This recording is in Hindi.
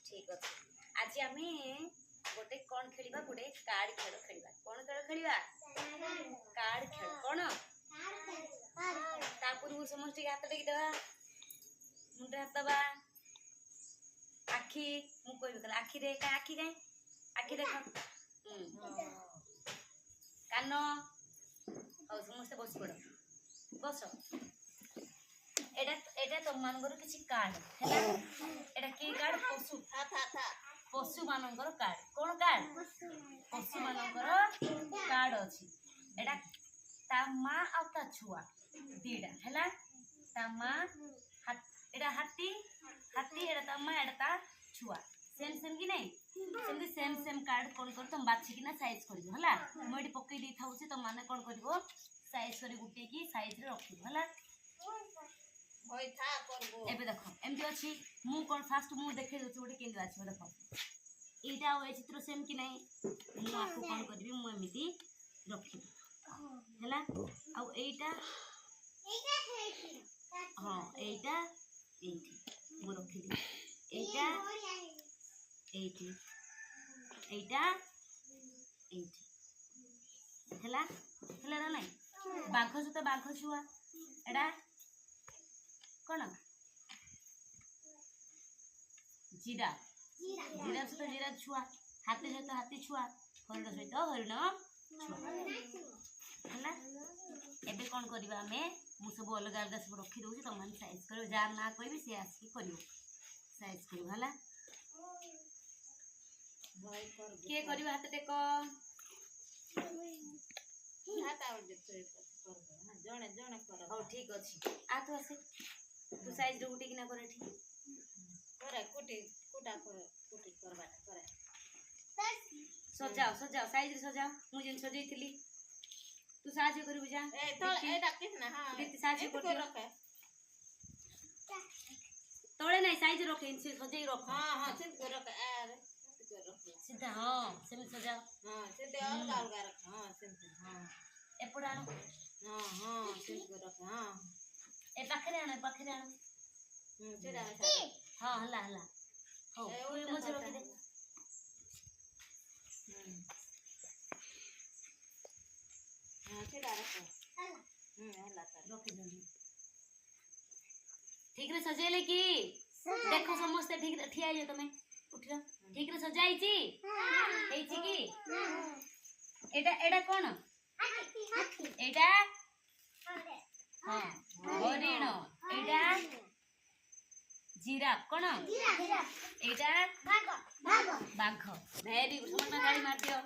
ठीक अच्छे आज आम गोटे कौन खेलिबा गोटे कार्ड खेल खेलिबा कौन खेल खेलिबा कार्ड खेल कौन ता पूर्व समस्त हाथ टेक देबा मुंडे हाथ दबा आखि मु कहबी कला आखि रे का आखि काई आखि देख कान और समस्त बस पड़ बस एटा एटा तुम मानकर किसी कार्ड है एटा की कार्ड पशु पशु मानकर कार्ड कौन कार्ड पशु मानकर कार्ड अच्छी एटा ता माँ आ ता छुआ दीटा है ता माँ एटा हाथी हाथी एटा ता माँ एटा ता छुआ सेम सेम कि नहीं सेमती सेम सेम कार्ड कौन कर तुम बाछिकिना साइज कर हला मुझे पकई दे था तुम मैंने कौन कर साइज कर गुटे की साइज रे रख हला एबे देखो एमती अच्छी मु कौन फास्ट मु देखे दउछ गोटे केंद्र अछि देखो एटा ओ चित्र सेम कि नहीं मु आपको कौन करबी मु एमिति रखी हला आ एटा हां एटा एठी मु रखी दी एटा एठी एटा एठी हला हला ना नहीं बाघ सहित बाघ छुआ एटा कौन जीरा जीरा सहित जीरा छुआ हाथी सहित हाथी छुआ हरिण सहित हरिण छुआ एबे कौन करबा हमें मु सब अलग अलग सब रखी दउछी तुम माने साइज करो जार ना कहबी से आसी करियो साइज करियो हला के करबा हाथ टेक हाथ आउ जे जणे जणे कर हो ठीक अछि आ तो आसे तू साइज रे गुटी किना करे ठीक करे कुटी कुटा कर कुटी करबाटा करे सजाओ सजाओ साइज रे सजाओ मु जेन सजैतिली तू साजे करबु जा ए तो एटा कितना हां दीदी साजे कर रखे तोळे नहीं साइज रखे इनसे सजै रख हां हां सिंध कर रखे अरे सीधा हां सेम सजाओ हां सीधे अलग अलग रख हां सिंध हां एपड़ा हां हां सिंध कर रखे हां ए पाखरे आनो छेड़ा हां हला हला हो तू मुझे रख दे हां छेड़ा रख हला रख दे ठीक रे सजेले की देखो समस्त ठीक रे ठिया जे तमे उठियो ठीक रे सजाई छी हेई छी की एटा एटा कोन एटा हां हरिण एटा जीरा कोन एटा बाघ बाघ वेरी गुड समझ में गाड़ी मार दियो।